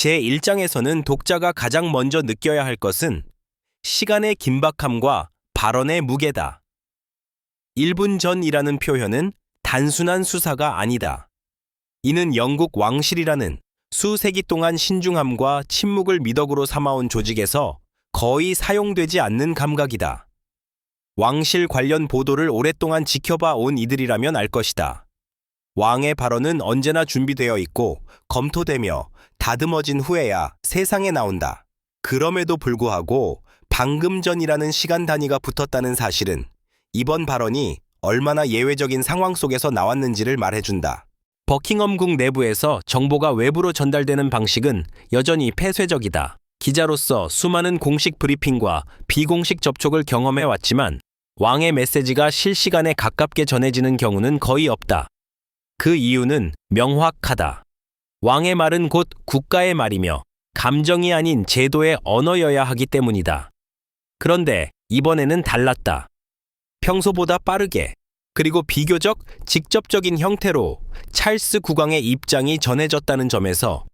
제1장에서는 독자가 가장 먼저 느껴야 할 것은 시간의 긴박함과 발언의 무게다. 1분 전이라는 표현은 단순한 수사가 아니다. 이는 영국 왕실이라는 수세기 동안 신중함과 침묵을 미덕으로 삼아온 조직에서 거의 사용되지 않는 감각이다. 왕실 관련 보도를 오랫동안 지켜봐 온 이들이라면 알 것이다. 왕의 발언은 언제나 준비되어 있고 검토되며 다듬어진 후에야 세상에 나온다. 그럼에도 불구하고 방금 전이라는 시간 단위가 붙었다는 사실은 이번 발언이 얼마나 예외적인 상황 속에서 나왔는지를 말해준다. 버킹엄궁 내부에서 정보가 외부로 전달되는 방식은 여전히 폐쇄적이다. 기자로서 수많은 공식 브리핑과 비공식 접촉을 경험해왔지만 왕의 메시지가 실시간에 가깝게 전해지는 경우는 거의 없다. 그 이유는 명확하다. 왕의 말은 곧 국가의 말이며 감정이 아닌 제도의 언어여야 하기 때문이다. 그런데 이번에는 달랐다. 평소보다 빠르게 그리고 비교적 직접적인 형태로 찰스 국왕의 입장이 전해졌다는 점에서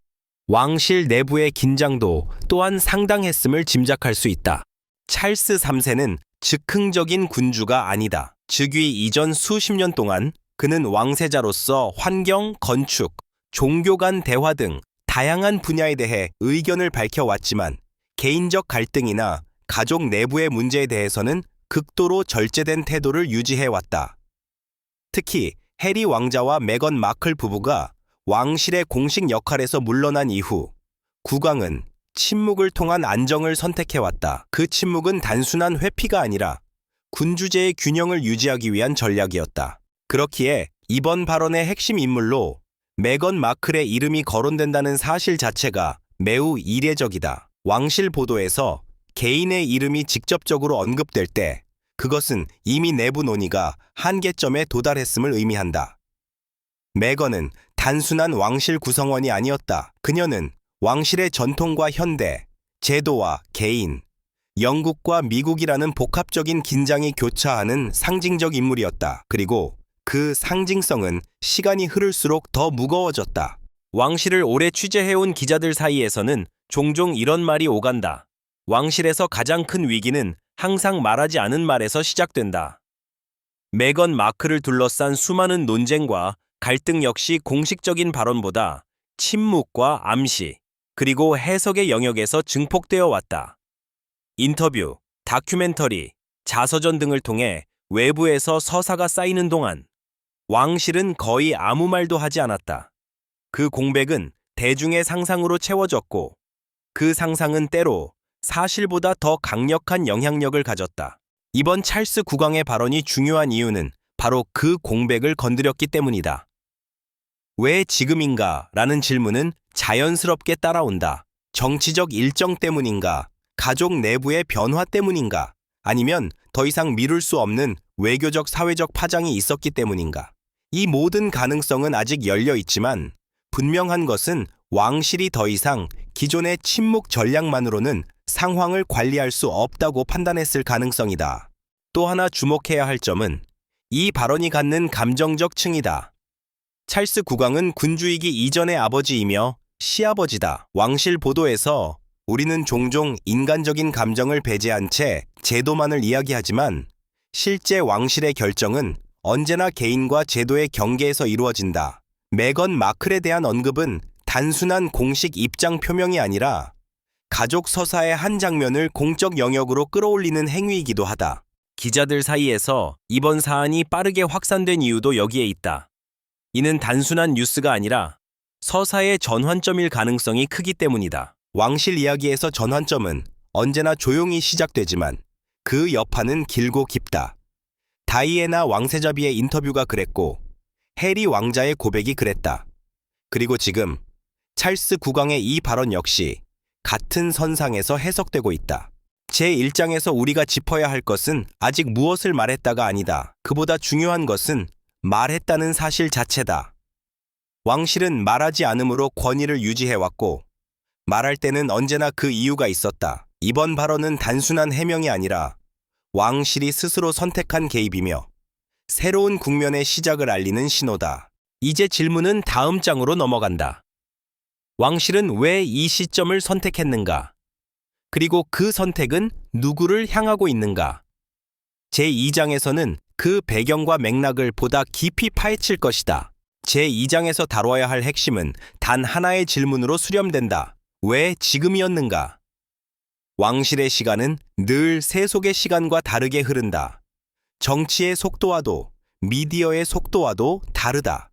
왕실 내부의 긴장도 또한 상당했음을 짐작할 수 있다. 찰스 3세는 즉흥적인 군주가 아니다. 즉위 이전 수십 년 동안 그는 왕세자로서 환경, 건축, 종교 간 대화 등 다양한 분야에 대해 의견을 밝혀왔지만 개인적 갈등이나 가족 내부의 문제에 대해서는 극도로 절제된 태도를 유지해왔다. 특히 해리 왕자와 메건 마클 부부가 왕실의 공식 역할에서 물러난 이후 국왕은 침묵을 통한 안정을 선택해왔다. 그 침묵은 단순한 회피가 아니라 군주제의 균형을 유지하기 위한 전략이었다. 그렇기에 이번 발언의 핵심 인물로 메건 마클의 이름이 거론된다는 사실 자체가 매우 이례적이다. 왕실 보도에서 개인의 이름이 직접적으로 언급될 때 그것은 이미 내부 논의가 한계점에 도달했음을 의미한다. 메건은 단순한 왕실 구성원이 아니었다. 그녀는 왕실의 전통과 현대, 제도와 개인, 영국과 미국이라는 복합적인 긴장이 교차하는 상징적 인물이었다. 그리고 그 상징성은 시간이 흐를수록 더 무거워졌다. 왕실을 오래 취재해온 기자들 사이에서는 종종 이런 말이 오간다. 왕실에서 가장 큰 위기는 항상 말하지 않은 말에서 시작된다. 메건 마클을 둘러싼 수많은 논쟁과 갈등 역시 공식적인 발언보다 침묵과 암시, 그리고 해석의 영역에서 증폭되어 왔다. 인터뷰, 다큐멘터리, 자서전 등을 통해 외부에서 서사가 쌓이는 동안 왕실은 거의 아무 말도 하지 않았다. 그 공백은 대중의 상상으로 채워졌고 그 상상은 때로 사실보다 더 강력한 영향력을 가졌다. 이번 찰스 국왕의 발언이 중요한 이유는 바로 그 공백을 건드렸기 때문이다. 왜 지금인가? 라는 질문은 자연스럽게 따라온다. 정치적 일정 때문인가? 가족 내부의 변화 때문인가? 아니면 더 이상 미룰 수 없는 외교적 사회적 파장이 있었기 때문인가? 이 모든 가능성은 아직 열려 있지만 분명한 것은 왕실이 더 이상 기존의 침묵 전략만으로는 상황을 관리할 수 없다고 판단했을 가능성이다. 또 하나 주목해야 할 점은 이 발언이 갖는 감정적 층이다. 찰스 국왕은 군주이기 이전의 아버지이며 시아버지다. 왕실 보도에서 우리는 종종 인간적인 감정을 배제한 채 제도만을 이야기하지만 실제 왕실의 결정은 언제나 개인과 제도의 경계에서 이루어진다. 메건 마클에 대한 언급은 단순한 공식 입장 표명이 아니라 가족 서사의 한 장면을 공적 영역으로 끌어올리는 행위이기도 하다. 기자들 사이에서 이번 사안이 빠르게 확산된 이유도 여기에 있다. 이는 단순한 뉴스가 아니라 서사의 전환점일 가능성이 크기 때문이다. 왕실 이야기에서 전환점은 언제나 조용히 시작되지만 그 여파는 길고 깊다. 다이애나 왕세자비의 인터뷰가 그랬고 해리 왕자의 고백이 그랬다. 그리고 지금 찰스 국왕의 이 발언 역시 같은 선상에서 해석되고 있다. 제1장에서 우리가 짚어야 할 것은 아직 무엇을 말했다가 아니다. 그보다 중요한 것은 말했다는 사실 자체다. 왕실은 말하지 않음으로 권위를 유지해왔고 말할 때는 언제나 그 이유가 있었다. 이번 발언은 단순한 해명이 아니라 왕실이 스스로 선택한 개입이며 새로운 국면의 시작을 알리는 신호다. 이제 질문은 다음 장으로 넘어간다. 왕실은 왜 이 시점을 선택했는가? 그리고 그 선택은 누구를 향하고 있는가? 제2장에서는 그 배경과 맥락을 보다 깊이 파헤칠 것이다. 제2장에서 다뤄야 할 핵심은 단 하나의 질문으로 수렴된다. 왜 지금이었는가? 왕실의 시간은 늘 세속의 시간과 다르게 흐른다. 정치의 속도와도 미디어의 속도와도 다르다.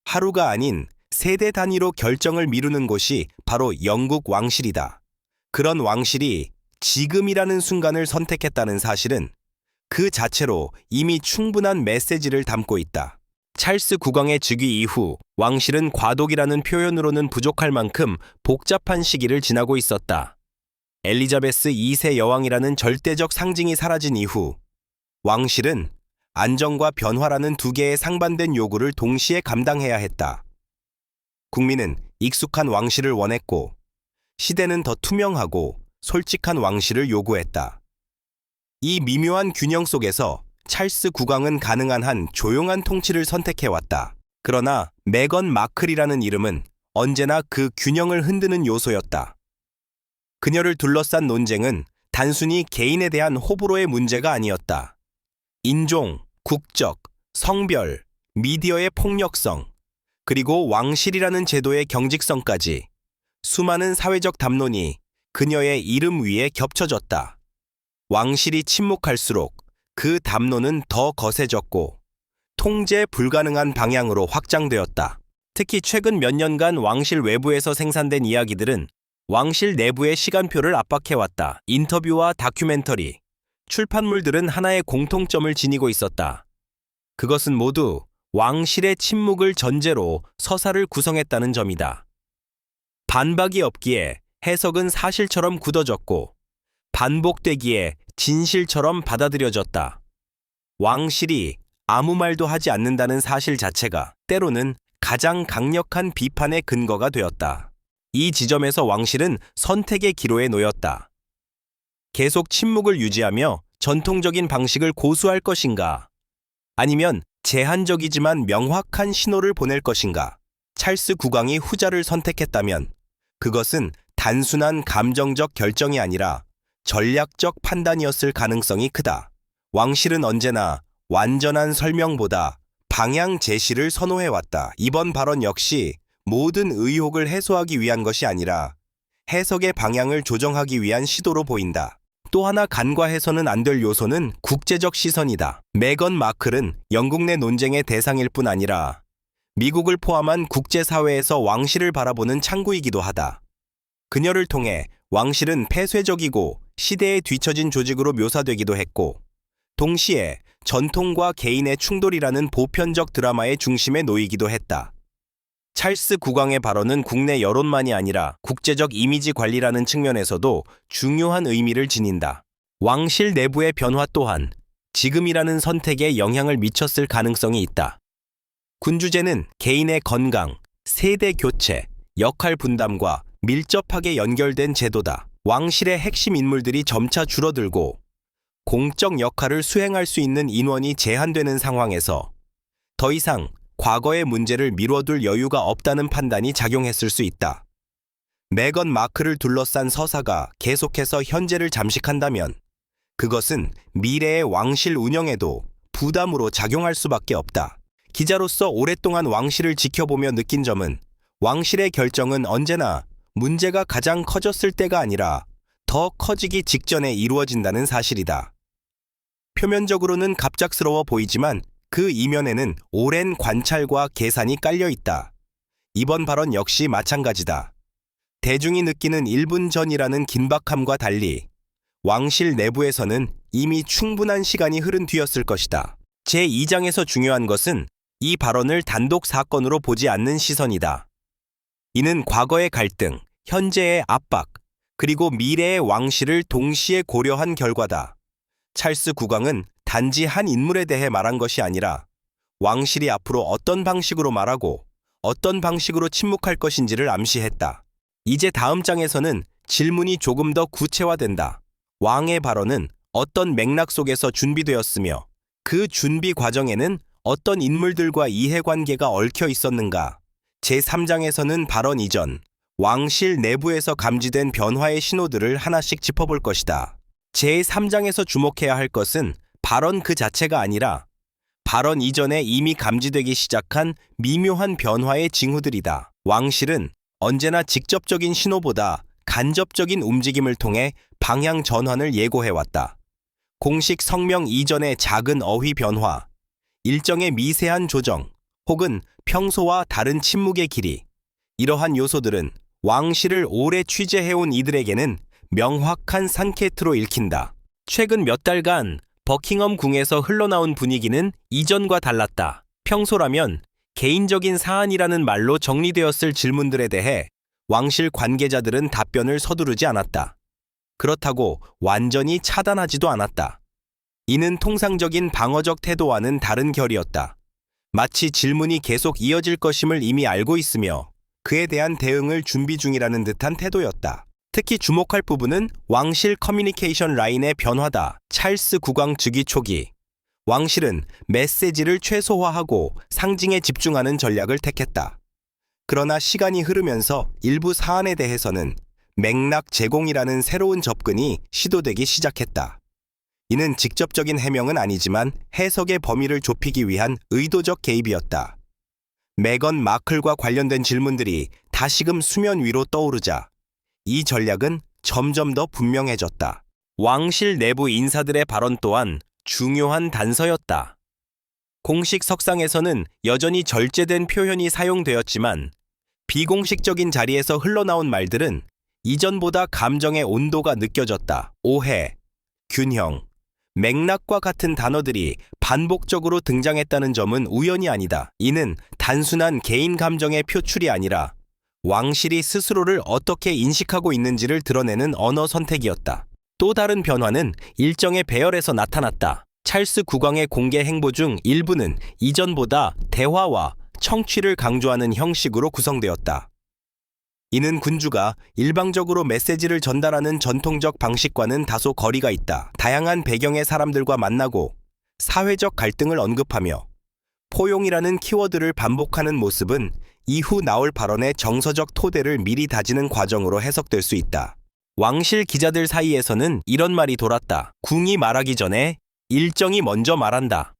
하루가 아닌 세대 단위로 결정을 미루는 곳이 바로 영국 왕실이다. 그런 왕실이 지금이라는 순간을 선택했다는 사실은 그 자체로 이미 충분한 메시지를 담고 있다. 찰스 국왕의 즉위 이후 왕실은 과도기라는 표현으로는 부족할 만큼 복잡한 시기를 지나고 있었다. 엘리자베스 2세 여왕이라는 절대적 상징이 사라진 이후 왕실은 안정과 변화라는 두 개의 상반된 요구를 동시에 감당해야 했다. 국민은 익숙한 왕실을 원했고 시대는 더 투명하고 솔직한 왕실을 요구했다. 이 미묘한 균형 속에서 찰스 국왕은 가능한 한 조용한 통치를 선택해왔다. 그러나 메건 마클이라는 이름은 언제나 그 균형을 흔드는 요소였다. 그녀를 둘러싼 논쟁은 단순히 개인에 대한 호불호의 문제가 아니었다. 인종, 국적, 성별, 미디어의 폭력성, 그리고 왕실이라는 제도의 경직성까지 수많은 사회적 담론이 그녀의 이름 위에 겹쳐졌다. 왕실이 침묵할수록 그 담론은 더 거세졌고 통제 불가능한 방향으로 확장되었다. 특히 최근 몇 년간 왕실 외부에서 생산된 이야기들은 왕실 내부의 시간표를 압박해왔다. 인터뷰와 다큐멘터리, 출판물들은 하나의 공통점을 지니고 있었다. 그것은 모두 왕실의 침묵을 전제로 서사를 구성했다는 점이다. 반박이 없기에 해석은 사실처럼 굳어졌고 반복되기에 진실처럼 받아들여졌다. 왕실이 아무 말도 하지 않는다는 사실 자체가 때로는 가장 강력한 비판의 근거가 되었다. 이 지점에서 왕실은 선택의 기로에 놓였다. 계속 침묵을 유지하며 전통적인 방식을 고수할 것인가? 아니면 제한적이지만 명확한 신호를 보낼 것인가? 찰스 국왕이 후자를 선택했다면 그것은 단순한 감정적 결정이 아니라 전략적 판단이었을 가능성이 크다. 왕실은 언제나 완전한 설명보다 방향 제시를 선호해왔다. 이번 발언 역시 모든 의혹을 해소하기 위한 것이 아니라 해석의 방향을 조정하기 위한 시도로 보인다. 또 하나 간과해서는 안 될 요소는 국제적 시선이다. 메건 마클은 영국 내 논쟁의 대상일 뿐 아니라 미국을 포함한 국제사회에서 왕실을 바라보는 창구이기도 하다. 그녀를 통해 왕실은 폐쇄적이고 시대에 뒤처진 조직으로 묘사되기도 했고 동시에 전통과 개인의 충돌이라는 보편적 드라마의 중심에 놓이기도 했다. 찰스 국왕의 발언은 국내 여론만이 아니라 국제적 이미지 관리라는 측면에서도 중요한 의미를 지닌다. 왕실 내부의 변화 또한 지금이라는 선택에 영향을 미쳤을 가능성이 있다. 군주제는 개인의 건강, 세대 교체, 역할 분담과 밀접하게 연결된 제도다. 왕실의 핵심 인물들이 점차 줄어들고 공적 역할을 수행할 수 있는 인원이 제한되는 상황에서 더 이상 과거의 문제를 미뤄둘 여유가 없다는 판단이 작용했을 수 있다. 메건 마클을 둘러싼 서사가 계속해서 현재를 잠식한다면 그것은 미래의 왕실 운영에도 부담으로 작용할 수밖에 없다. 기자로서 오랫동안 왕실을 지켜보며 느낀 점은 왕실의 결정은 언제나 문제가 가장 커졌을 때가 아니라 더 커지기 직전에 이루어진다는 사실이다. 표면적으로는 갑작스러워 보이지만 그 이면에는 오랜 관찰과 계산이 깔려 있다. 이번 발언 역시 마찬가지다. 대중이 느끼는 1분 전이라는 긴박함과 달리 왕실 내부에서는 이미 충분한 시간이 흐른 뒤였을 것이다. 제2장에서 중요한 것은 이 발언을 단독 사건으로 보지 않는 시선이다. 이는 과거의 갈등, 현재의 압박, 그리고 미래의 왕실을 동시에 고려한 결과다. 찰스 국왕은 단지 한 인물에 대해 말한 것이 아니라 왕실이 앞으로 어떤 방식으로 말하고 어떤 방식으로 침묵할 것인지를 암시했다. 이제 다음 장에서는 질문이 조금 더 구체화된다. 왕의 발언은 어떤 맥락 속에서 준비되었으며 그 준비 과정에는 어떤 인물들과 이해관계가 얽혀 있었는가? 제3장에서는 발언 이전, 왕실 내부에서 감지된 변화의 신호들을 하나씩 짚어볼 것이다. 제3장에서 주목해야 할 것은 발언 그 자체가 아니라 발언 이전에 이미 감지되기 시작한 미묘한 변화의 징후들이다. 왕실은 언제나 직접적인 신호보다 간접적인 움직임을 통해 방향 전환을 예고해왔다. 공식 성명 이전의 작은 어휘 변화, 일정의 미세한 조정, 혹은 평소와 다른 침묵의 길이, 이러한 요소들은 왕실을 오래 취재해온 이들에게는 명확한 산케트로 읽힌다. 최근 몇 달간 버킹엄 궁에서 흘러나온 분위기는 이전과 달랐다. 평소라면 개인적인 사안이라는 말로 정리되었을 질문들에 대해 왕실 관계자들은 답변을 서두르지 않았다. 그렇다고 완전히 차단하지도 않았다. 이는 통상적인 방어적 태도와는 다른 결이었다. 마치 질문이 계속 이어질 것임을 이미 알고 있으며 그에 대한 대응을 준비 중이라는 듯한 태도였다. 특히 주목할 부분은 왕실 커뮤니케이션 라인의 변화다. 찰스 국왕 즉위 초기, 왕실은 메시지를 최소화하고 상징에 집중하는 전략을 택했다. 그러나 시간이 흐르면서 일부 사안에 대해서는 맥락 제공이라는 새로운 접근이 시도되기 시작했다. 이는 직접적인 해명은 아니지만 해석의 범위를 좁히기 위한 의도적 개입이었다. 메건 마클과 관련된 질문들이 다시금 수면 위로 떠오르자 이 전략은 점점 더 분명해졌다. 왕실 내부 인사들의 발언 또한 중요한 단서였다. 공식 석상에서는 여전히 절제된 표현이 사용되었지만 비공식적인 자리에서 흘러나온 말들은 이전보다 감정의 온도가 느껴졌다. 오해, 균형, 맥락과 같은 단어들이 반복적으로 등장했다는 점은 우연이 아니다. 이는 단순한 개인 감정의 표출이 아니라 왕실이 스스로를 어떻게 인식하고 있는지를 드러내는 언어 선택이었다. 또 다른 변화는 일정의 배열에서 나타났다. 찰스 국왕의 공개 행보 중 일부는 이전보다 대화와 청취를 강조하는 형식으로 구성되었다. 이는 군주가 일방적으로 메시지를 전달하는 전통적 방식과는 다소 거리가 있다. 다양한 배경의 사람들과 만나고 사회적 갈등을 언급하며 포용이라는 키워드를 반복하는 모습은 이후 나올 발언의 정서적 토대를 미리 다지는 과정으로 해석될 수 있다. 왕실 기자들 사이에서는 이런 말이 돌았다. 궁이 말하기 전에 일정이 먼저 말한다.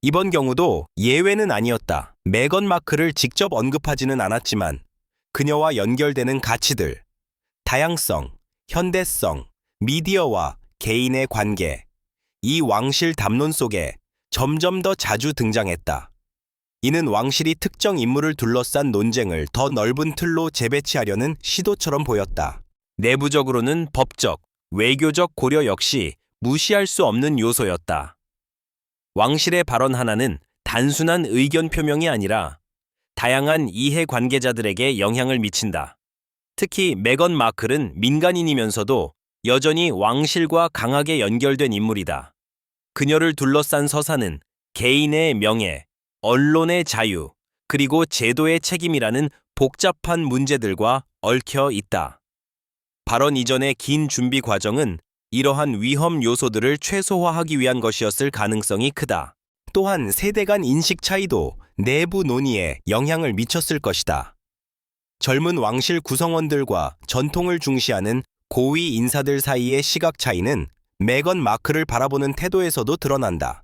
이번 경우도 예외는 아니었다. 메건 마클을 직접 언급하지는 않았지만 그녀와 연결되는 가치들, 다양성, 현대성, 미디어와 개인의 관계, 이 왕실 담론 속에 점점 더 자주 등장했다. 이는 왕실이 특정 인물을 둘러싼 논쟁을 더 넓은 틀로 재배치하려는 시도처럼 보였다. 내부적으로는 법적, 외교적 고려 역시 무시할 수 없는 요소였다. 왕실의 발언 하나는 단순한 의견 표명이 아니라 다양한 이해 관계자들에게 영향을 미친다. 특히 메건 마클은 민간인이면서도 여전히 왕실과 강하게 연결된 인물이다. 그녀를 둘러싼 서사는 개인의 명예, 언론의 자유, 그리고 제도의 책임이라는 복잡한 문제들과 얽혀 있다. 발언 이전의 긴 준비 과정은 이러한 위험 요소들을 최소화하기 위한 것이었을 가능성이 크다. 또한 세대 간 인식 차이도 내부 논의에 영향을 미쳤을 것이다. 젊은 왕실 구성원들과 전통을 중시하는 고위 인사들 사이의 시각 차이는 메건 마클을 바라보는 태도에서도 드러난다.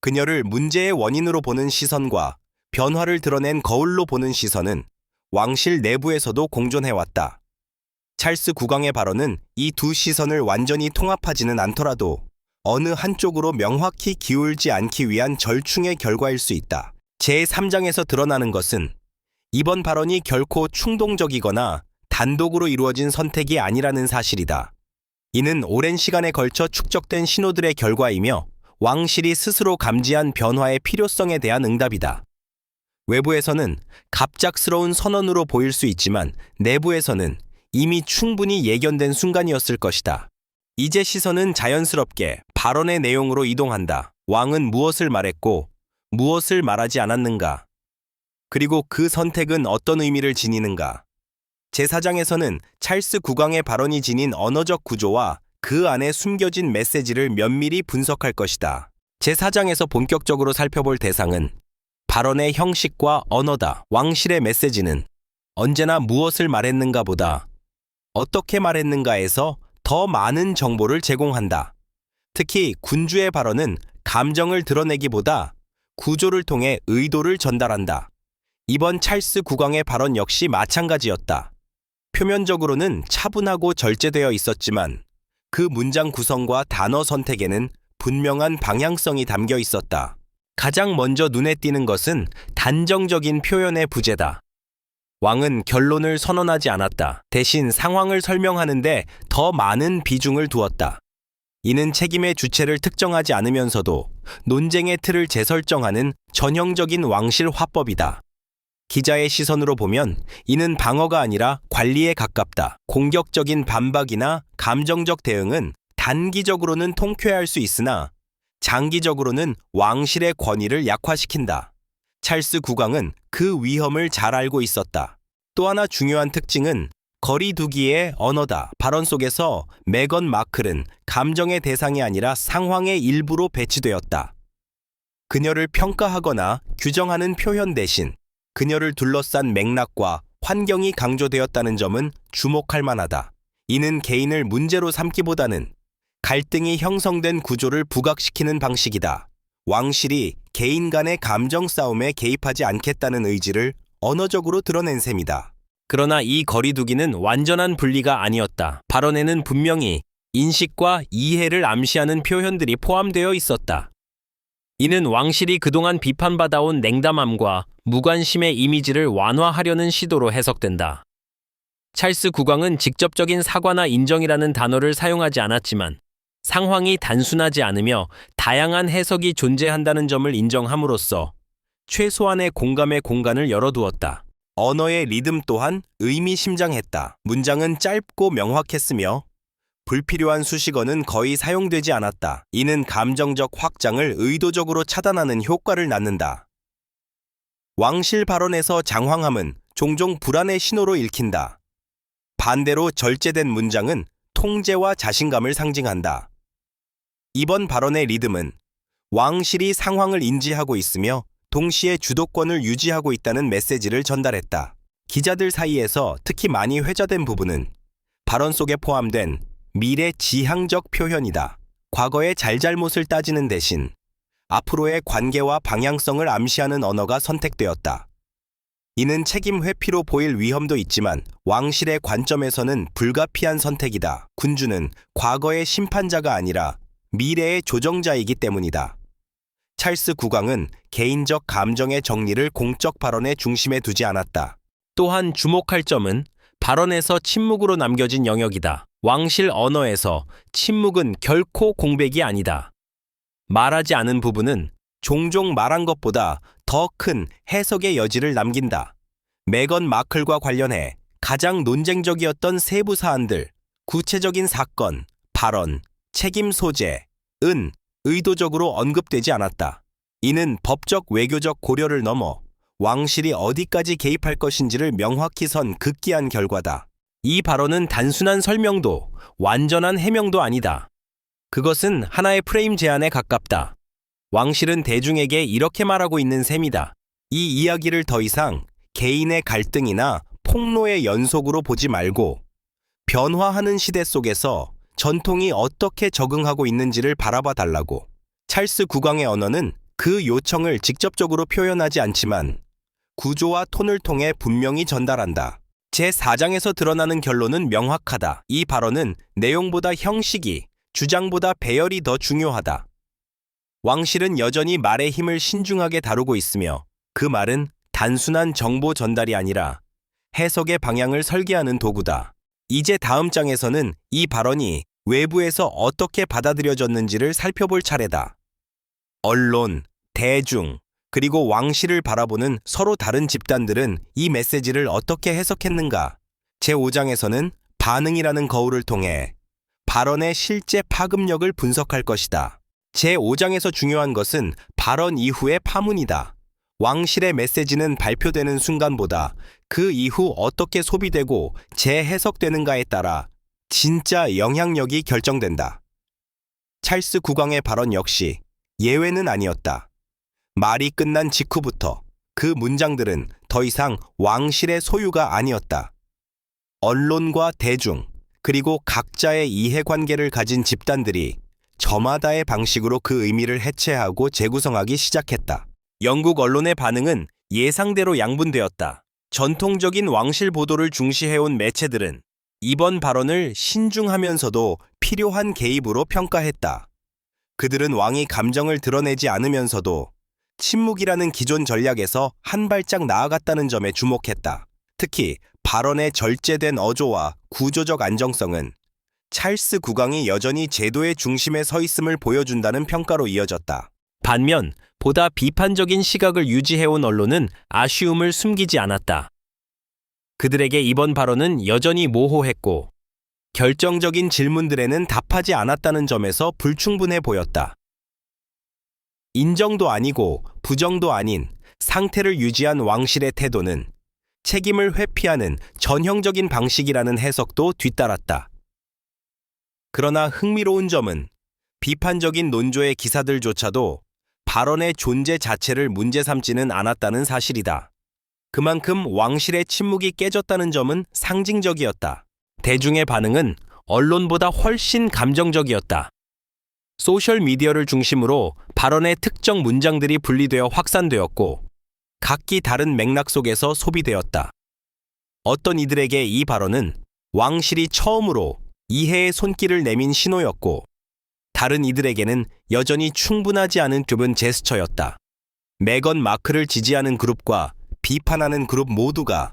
그녀를 문제의 원인으로 보는 시선과 변화를 드러낸 거울로 보는 시선은 왕실 내부에서도 공존해왔다. 찰스 국왕의 발언은 이 두 시선을 완전히 통합하지는 않더라도 어느 한쪽으로 명확히 기울지 않기 위한 절충의 결과일 수 있다. 제3장에서 드러나는 것은 이번 발언이 결코 충동적이거나 단독으로 이루어진 선택이 아니라는 사실이다. 이는 오랜 시간에 걸쳐 축적된 신호들의 결과이며 왕실이 스스로 감지한 변화의 필요성에 대한 응답이다. 외부에서는 갑작스러운 선언으로 보일 수 있지만 내부에서는 이미 충분히 예견된 순간이었을 것이다. 이제 시선은 자연스럽게 발언의 내용으로 이동한다. 왕은 무엇을 말했고 무엇을 말하지 않았는가? 그리고 그 선택은 어떤 의미를 지니는가? 제4장에서는 찰스 국왕의 발언이 지닌 언어적 구조와 그 안에 숨겨진 메시지를 면밀히 분석할 것이다. 제4장에서 본격적으로 살펴볼 대상은 발언의 형식과 언어다. 왕실의 메시지는 언제나 무엇을 말했는가 보다 어떻게 말했는가에서 더 많은 정보를 제공한다. 특히 군주의 발언은 감정을 드러내기보다 구조를 통해 의도를 전달한다. 이번 찰스 국왕의 발언 역시 마찬가지였다. 표면적으로는 차분하고 절제되어 있었지만 그 문장 구성과 단어 선택에는 분명한 방향성이 담겨 있었다. 가장 먼저 눈에 띄는 것은 단정적인 표현의 부재다. 왕은 결론을 선언하지 않았다. 대신 상황을 설명하는데 더 많은 비중을 두었다. 이는 책임의 주체를 특정하지 않으면서도 논쟁의 틀을 재설정하는 전형적인 왕실 화법이다. 기자의 시선으로 보면 이는 방어가 아니라 관리에 가깝다. 공격적인 반박이나 감정적 대응은 단기적으로는 통쾌할 수 있으나 장기적으로는 왕실의 권위를 약화시킨다. 찰스 국왕은 그 위험을 잘 알고 있었다. 또 하나 중요한 특징은 거리두기의 언어다. 발언 속에서 메건 마클은 감정의 대상이 아니라 상황의 일부로 배치되었다. 그녀를 평가하거나 규정하는 표현 대신 그녀를 둘러싼 맥락과 환경이 강조되었다는 점은 주목할 만하다. 이는 개인을 문제로 삼기보다는 갈등이 형성된 구조를 부각시키는 방식이다. 왕실이 개인 간의 감정 싸움에 개입하지 않겠다는 의지를 언어적으로 드러낸 셈이다. 그러나 이 거리두기는 완전한 분리가 아니었다. 발언에는 분명히 인식과 이해를 암시하는 표현들이 포함되어 있었다. 이는 왕실이 그동안 비판받아온 냉담함과 무관심의 이미지를 완화하려는 시도로 해석된다. 찰스 국왕은 직접적인 사과나 인정이라는 단어를 사용하지 않았지만 상황이 단순하지 않으며 다양한 해석이 존재한다는 점을 인정함으로써 최소한의 공감의 공간을 열어두었다. 언어의 리듬 또한 의미심장했다. 문장은 짧고 명확했으며 불필요한 수식어는 거의 사용되지 않았다. 이는 감정적 확장을 의도적으로 차단하는 효과를 낳는다. 왕실 발언에서 장황함은 종종 불안의 신호로 읽힌다. 반대로 절제된 문장은 통제와 자신감을 상징한다. 이번 발언의 리듬은 왕실이 상황을 인지하고 있으며 동시에 주도권을 유지하고 있다는 메시지를 전달했다. 기자들 사이에서 특히 많이 회자된 부분은 발언 속에 포함된 미래 지향적 표현이다. 과거의 잘잘못을 따지는 대신 앞으로의 관계와 방향성을 암시하는 언어가 선택되었다. 이는 책임 회피로 보일 위험도 있지만 왕실의 관점에서는 불가피한 선택이다. 군주는 과거의 심판자가 아니라 미래의 조정자이기 때문이다. 찰스 국왕은 개인적 감정의 정리를 공적 발언의 중심에 두지 않았다. 또한 주목할 점은 발언에서 침묵으로 남겨진 영역이다. 왕실 언어에서 침묵은 결코 공백이 아니다. 말하지 않은 부분은 종종 말한 것보다 더 큰 해석의 여지를 남긴다. 메건 마클과 관련해 가장 논쟁적이었던 세부 사안들, 구체적인 사건, 발언, 책임 소재은 의도적으로 언급되지 않았다. 이는 법적 외교적 고려를 넘어 왕실이 어디까지 개입할 것인지를 명확히 선 극기한 결과다. 이 발언은 단순한 설명도 완전한 해명도 아니다. 그것은 하나의 프레임 제안에 가깝다. 왕실은 대중에게 이렇게 말하고 있는 셈이다. 이 이야기를 더 이상 개인의 갈등이나 폭로의 연속으로 보지 말고 변화하는 시대 속에서 전통이 어떻게 적응하고 있는지를 바라봐 달라고. 찰스 국왕의 언어는 그 요청을 직접적으로 표현하지 않지만 구조와 톤을 통해 분명히 전달한다. 제4장에서 드러나는 결론은 명확하다. 이 발언은 내용보다 형식이, 주장보다 배열이 더 중요하다. 왕실은 여전히 말의 힘을 신중하게 다루고 있으며 그 말은 단순한 정보 전달이 아니라 해석의 방향을 설계하는 도구다. 이제 다음 장에서는 이 발언이 외부에서 어떻게 받아들여졌는지를 살펴볼 차례다. 언론, 대중, 그리고 왕실을 바라보는 서로 다른 집단들은 이 메시지를 어떻게 해석했는가? 제5장에서는 반응이라는 거울을 통해 발언의 실제 파급력을 분석할 것이다. 제5장에서 중요한 것은 발언 이후의 파문이다. 왕실의 메시지는 발표되는 순간보다 그 이후 어떻게 소비되고 재해석되는가에 따라 진짜 영향력이 결정된다. 찰스 국왕의 발언 역시 예외는 아니었다. 말이 끝난 직후부터 그 문장들은 더 이상 왕실의 소유가 아니었다. 언론과 대중, 그리고 각자의 이해관계를 가진 집단들이 저마다의 방식으로 그 의미를 해체하고 재구성하기 시작했다. 영국 언론의 반응은 예상대로 양분되었다. 전통적인 왕실 보도를 중시해온 매체들은 이번 발언을 신중하면서도 필요한 개입으로 평가했다. 그들은 왕이 감정을 드러내지 않으면서도 침묵이라는 기존 전략에서 한 발짝 나아갔다는 점에 주목했다. 특히 발언의 절제된 어조와 구조적 안정성은 찰스 국왕이 여전히 제도의 중심에 서 있음을 보여준다는 평가로 이어졌다. 반면 보다 비판적인 시각을 유지해온 언론은 아쉬움을 숨기지 않았다. 그들에게 이번 발언은 여전히 모호했고 결정적인 질문들에는 답하지 않았다는 점에서 불충분해 보였다. 인정도 아니고 부정도 아닌 상태를 유지한 왕실의 태도는 책임을 회피하는 전형적인 방식이라는 해석도 뒤따랐다. 그러나 흥미로운 점은 비판적인 논조의 기사들조차도 발언의 존재 자체를 문제 삼지는 않았다는 사실이다. 그만큼 왕실의 침묵이 깨졌다는 점은 상징적이었다. 대중의 반응은 언론보다 훨씬 감정적이었다. 소셜미디어를 중심으로 발언의 특정 문장들이 분리되어 확산되었고 각기 다른 맥락 속에서 소비되었다. 어떤 이들에게 이 발언은 왕실이 처음으로 이해의 손길을 내민 신호였고 다른 이들에게는 여전히 충분하지 않은 좁은 제스처였다. 메건 마클을 지지하는 그룹과 비판하는 그룹 모두가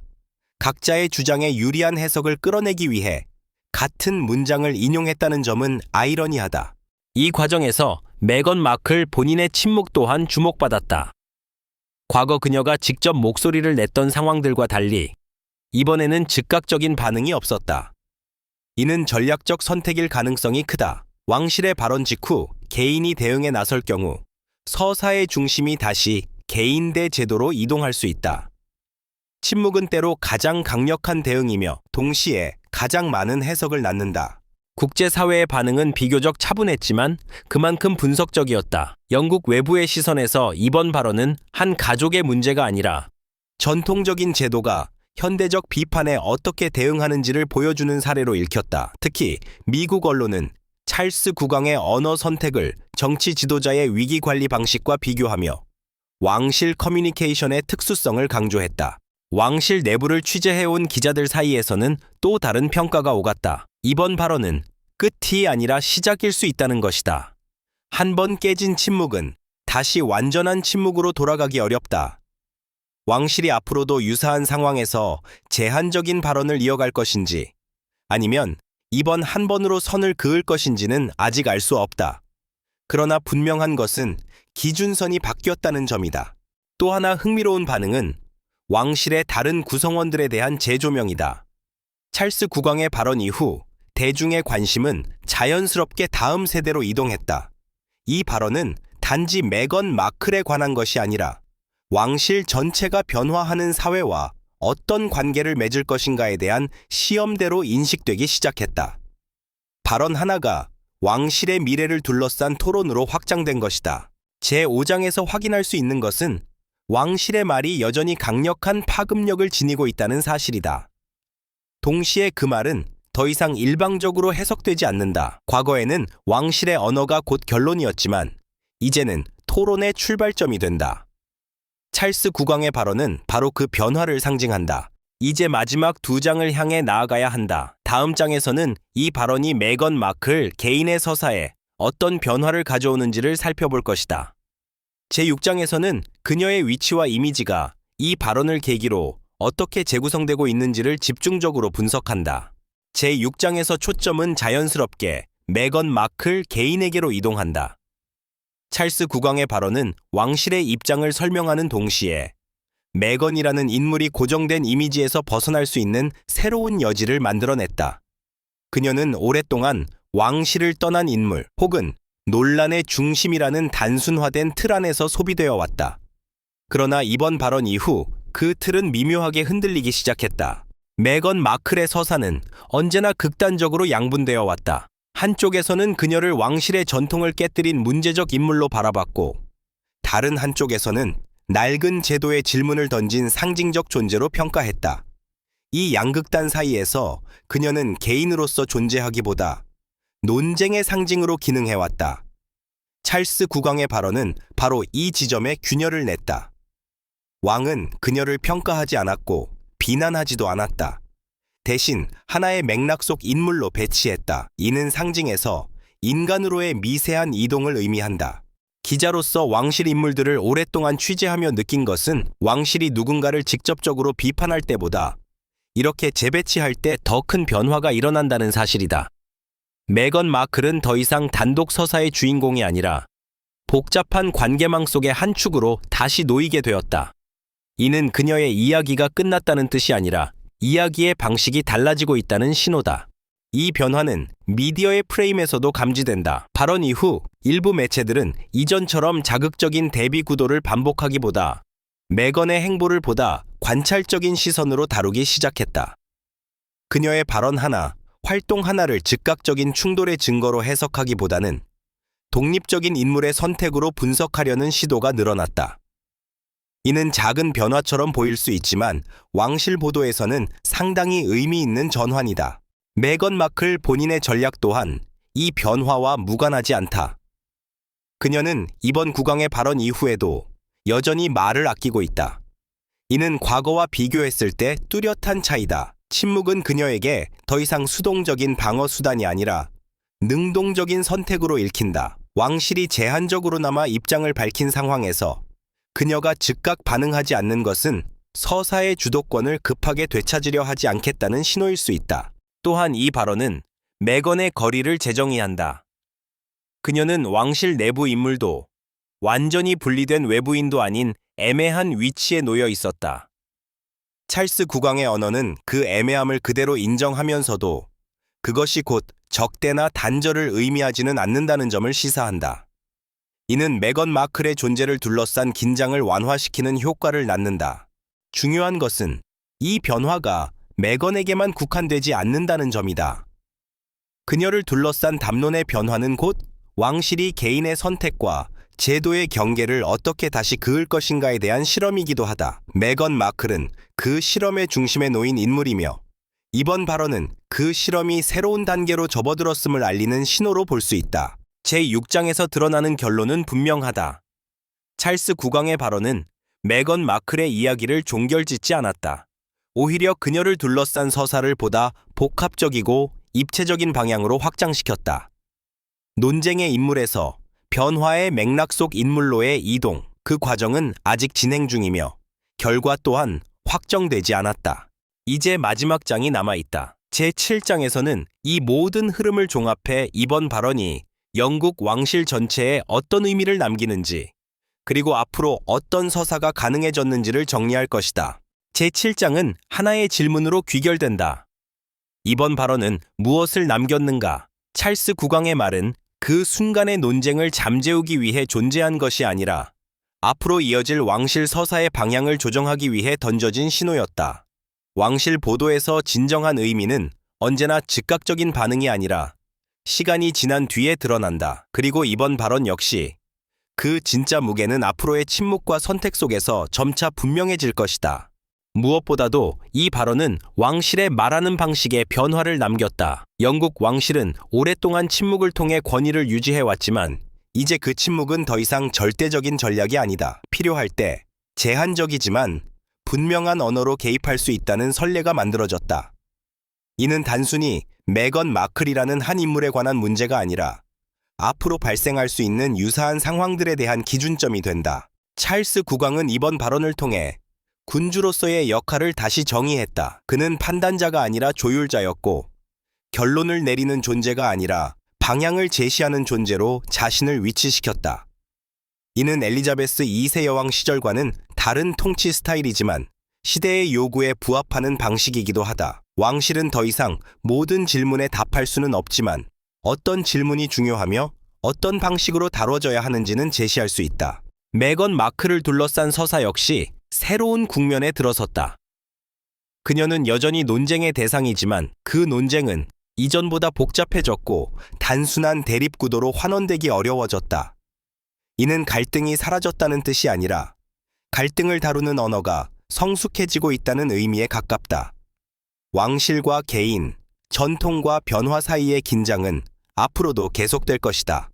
각자의 주장에 유리한 해석을 끌어내기 위해 같은 문장을 인용했다는 점은 아이러니하다. 이 과정에서 메건 마클 본인의 침묵 또한 주목받았다. 과거 그녀가 직접 목소리를 냈던 상황들과 달리 이번에는 즉각적인 반응이 없었다. 이는 전략적 선택일 가능성이 크다. 왕실의 발언 직후 개인이 대응에 나설 경우 서사의 중심이 다시 개인 대 제도로 이동할 수 있다. 침묵은 때로 가장 강력한 대응이며 동시에 가장 많은 해석을 낳는다. 국제사회의 반응은 비교적 차분했지만 그만큼 분석적이었다. 영국 외부의 시선에서 이번 발언은 한 가족의 문제가 아니라 전통적인 제도가 현대적 비판에 어떻게 대응하는지를 보여주는 사례로 읽혔다. 특히 미국 언론은 찰스 국왕의 언어 선택을 정치 지도자의 위기 관리 방식과 비교하며 왕실 커뮤니케이션의 특수성을 강조했다. 왕실 내부를 취재해온 기자들 사이에서는 또 다른 평가가 오갔다. 이번 발언은 끝이 아니라 시작일 수 있다는 것이다. 한 번 깨진 침묵은 다시 완전한 침묵으로 돌아가기 어렵다. 왕실이 앞으로도 유사한 상황에서 제한적인 발언을 이어갈 것인지 아니면 이번 한 번으로 선을 그을 것인지는 아직 알 수 없다. 그러나 분명한 것은 기준선이 바뀌었다는 점이다. 또 하나 흥미로운 반응은 왕실의 다른 구성원들에 대한 재조명이다. 찰스 국왕의 발언 이후 대중의 관심은 자연스럽게 다음 세대로 이동했다. 이 발언은 단지 메건 마클에 관한 것이 아니라 왕실 전체가 변화하는 사회와 어떤 관계를 맺을 것인가에 대한 시험대로 인식되기 시작했다. 발언 하나가 왕실의 미래를 둘러싼 토론으로 확장된 것이다. 제5장에서 확인할 수 있는 것은 왕실의 말이 여전히 강력한 파급력을 지니고 있다는 사실이다. 동시에 그 말은 더 이상 일방적으로 해석되지 않는다. 과거에는 왕실의 언어가 곧 결론이었지만 이제는 토론의 출발점이 된다. 찰스 국왕의 발언은 바로 그 변화를 상징한다. 이제 마지막 2장을 향해 나아가야 한다. 다음 장에서는 이 발언이 메건 마클 개인의 서사에 어떤 변화를 가져오는지를 살펴볼 것이다. 제6장에서는 그녀의 위치와 이미지가 이 발언을 계기로 어떻게 재구성되고 있는지를 집중적으로 분석한다. 제6장에서 초점은 자연스럽게 메건 마클 개인에게로 이동한다. 찰스 국왕의 발언은 왕실의 입장을 설명하는 동시에 메건이라는 인물이 고정된 이미지에서 벗어날 수 있는 새로운 여지를 만들어냈다. 그녀는 오랫동안 왕실을 떠난 인물 혹은 논란의 중심이라는 단순화된 틀 안에서 소비되어 왔다. 그러나 이번 발언 이후 그 틀은 미묘하게 흔들리기 시작했다. 메건 마클의 서사는 언제나 극단적으로 양분되어 왔다. 한쪽에서는 그녀를 왕실의 전통을 깨뜨린 문제적 인물로 바라봤고 다른 한쪽에서는 낡은 제도의 질문을 던진 상징적 존재로 평가했다. 이 양극단 사이에서 그녀는 개인으로서 존재하기보다 논쟁의 상징으로 기능해왔다. 찰스 국왕의 발언은 바로 이 지점에 균열을 냈다. 왕은 그녀를 평가하지 않았고 비난하지도 않았다. 대신 하나의 맥락 속 인물로 배치했다. 이는 상징에서 인간으로의 미세한 이동을 의미한다. 기자로서 왕실 인물들을 오랫동안 취재하며 느낀 것은 왕실이 누군가를 직접적으로 비판할 때보다 이렇게 재배치할 때 더 큰 변화가 일어난다는 사실이다. 메건 마클은 더 이상 단독 서사의 주인공이 아니라 복잡한 관계망 속의 한 축으로 다시 놓이게 되었다. 이는 그녀의 이야기가 끝났다는 뜻이 아니라 이야기의 방식이 달라지고 있다는 신호다. 이 변화는 미디어의 프레임에서도 감지된다. 발언 이후 일부 매체들은 이전처럼 자극적인 대비 구도를 반복하기보다 메건의 행보를 보다 관찰적인 시선으로 다루기 시작했다. 그녀의 발언 하나, 활동 하나를 즉각적인 충돌의 증거로 해석하기보다는 독립적인 인물의 선택으로 분석하려는 시도가 늘어났다. 이는 작은 변화처럼 보일 수 있지만 왕실 보도에서는 상당히 의미 있는 전환이다. 메건 마클 본인의 전략 또한 이 변화와 무관하지 않다. 그녀는 이번 국왕의 발언 이후에도 여전히 말을 아끼고 있다. 이는 과거와 비교했을 때 뚜렷한 차이다. 침묵은 그녀에게 더 이상 수동적인 방어 수단이 아니라 능동적인 선택으로 읽힌다. 왕실이 제한적으로나마 입장을 밝힌 상황에서 그녀가 즉각 반응하지 않는 것은 서사의 주도권을 급하게 되찾으려 하지 않겠다는 신호일 수 있다. 또한 이 발언은 메건의 거리를 재정의한다. 그녀는 왕실 내부 인물도 완전히 분리된 외부인도 아닌 애매한 위치에 놓여 있었다. 찰스 국왕의 언어는 그 애매함을 그대로 인정하면서도 그것이 곧 적대나 단절을 의미하지는 않는다는 점을 시사한다. 이는 메건 마클의 존재를 둘러싼 긴장을 완화시키는 효과를 낳는다. 중요한 것은 이 변화가 메건에게만 국한되지 않는다는 점이다. 그녀를 둘러싼 담론의 변화는 곧 왕실이 개인의 선택과 제도의 경계를 어떻게 다시 그을 것인가에 대한 실험이기도 하다. 메건 마클은 그 실험의 중심에 놓인 인물이며 이번 발언은 그 실험이 새로운 단계로 접어들었음을 알리는 신호로 볼 수 있다. 제6장에서 드러나는 결론은 분명하다. 찰스 국왕의 발언은 메건 마클의 이야기를 종결짓지 않았다. 오히려 그녀를 둘러싼 서사를 보다 복합적이고 입체적인 방향으로 확장시켰다. 논쟁의 인물에서 변화의 맥락 속 인물로의 이동, 그 과정은 아직 진행 중이며 결과 또한 확정되지 않았다. 이제 마지막 장이 남아있다. 제7장에서는 이 모든 흐름을 종합해 이번 발언이 영국 왕실 전체에 어떤 의미를 남기는지, 그리고 앞으로 어떤 서사가 가능해졌는지를 정리할 것이다. 제7장은 하나의 질문으로 귀결된다. 이번 발언은 무엇을 남겼는가? 찰스 국왕의 말은 그 순간의 논쟁을 잠재우기 위해 존재한 것이 아니라 앞으로 이어질 왕실 서사의 방향을 조정하기 위해 던져진 신호였다. 왕실 보도에서 진정한 의미는 언제나 즉각적인 반응이 아니라 시간이 지난 뒤에 드러난다. 그리고 이번 발언 역시 그 진짜 무게는 앞으로의 침묵과 선택 속에서 점차 분명해질 것이다. 무엇보다도 이 발언은 왕실의 말하는 방식에 변화를 남겼다. 영국 왕실은 오랫동안 침묵을 통해 권위를 유지해왔지만 이제 그 침묵은 더 이상 절대적인 전략이 아니다. 필요할 때 제한적이지만 분명한 언어로 개입할 수 있다는 선례가 만들어졌다. 이는 단순히 메건 마클이라는 한 인물에 관한 문제가 아니라 앞으로 발생할 수 있는 유사한 상황들에 대한 기준점이 된다. 찰스 국왕은 이번 발언을 통해 군주로서의 역할을 다시 정의했다. 그는 판단자가 아니라 조율자였고 결론을 내리는 존재가 아니라 방향을 제시하는 존재로 자신을 위치시켰다. 이는 엘리자베스 2세 여왕 시절과는 다른 통치 스타일이지만 시대의 요구에 부합하는 방식이기도 하다. 왕실은 더 이상 모든 질문에 답할 수는 없지만 어떤 질문이 중요하며 어떤 방식으로 다뤄져야 하는지는 제시할 수 있다. 메건 마클을 둘러싼 서사 역시 새로운 국면에 들어섰다. 그녀는 여전히 논쟁의 대상이지만 그 논쟁은 이전보다 복잡해졌고 단순한 대립 구도로 환원되기 어려워졌다. 이는 갈등이 사라졌다는 뜻이 아니라 갈등을 다루는 언어가 성숙해지고 있다는 의미에 가깝다. 왕실과 개인, 전통과 변화 사이의 긴장은 앞으로도 계속될 것이다.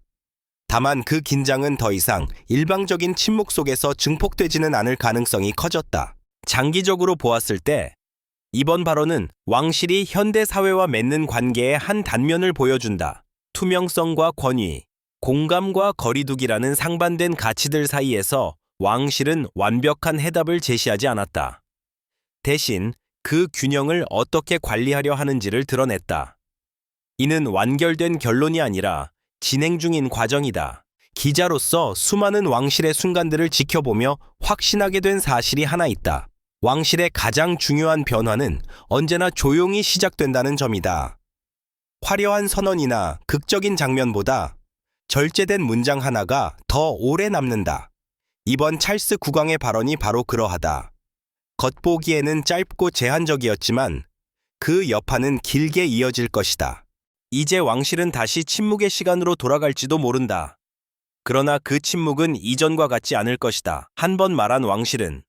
다만 그 긴장은 더 이상 일방적인 침묵 속에서 증폭되지는 않을 가능성이 커졌다. 장기적으로 보았을 때 이번 발언은 왕실이 현대 사회와 맺는 관계의 한 단면을 보여준다. 투명성과 권위, 공감과 거리두기라는 상반된 가치들 사이에서 왕실은 완벽한 해답을 제시하지 않았다. 대신 그 균형을 어떻게 관리하려 하는지를 드러냈다. 이는 완결된 결론이 아니라 진행 중인 과정이다. 기자로서 수많은 왕실의 순간들을 지켜보며 확신하게 된 사실이 하나 있다. 왕실의 가장 중요한 변화는 언제나 조용히 시작된다는 점이다. 화려한 선언이나 극적인 장면보다 절제된 문장 하나가 더 오래 남는다. 이번 찰스 국왕의 발언이 바로 그러하다. 겉보기에는 짧고 제한적이었지만 그 여파는 길게 이어질 것이다. 이제 왕실은 다시 침묵의 시간으로 돌아갈지도 모른다. 그러나 그 침묵은 이전과 같지 않을 것이다. 한 번 말한 왕실은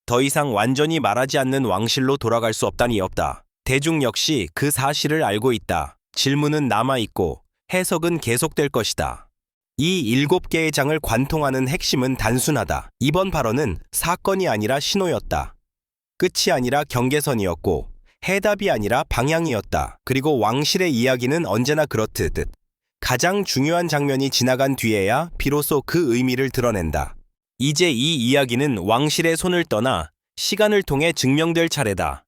더 이상 완전히 말하지 않는 왕실로 돌아갈 수 없다니 없다. 대중 역시 그 사실을 알고 있다. 질문은 남아있고 해석은 계속될 것이다. 이 7개의 장을 관통하는 핵심은 단순하다. 이번 발언은 사건이 아니라 신호였다. 끝이 아니라 경계선이었고 해답이 아니라 방향이었다. 그리고 왕실의 이야기는 언제나 그렇듯 가장 중요한 장면이 지나간 뒤에야 비로소 그 의미를 드러낸다. 이제 이 이야기는 왕실의 손을 떠나 시간을 통해 증명될 차례다.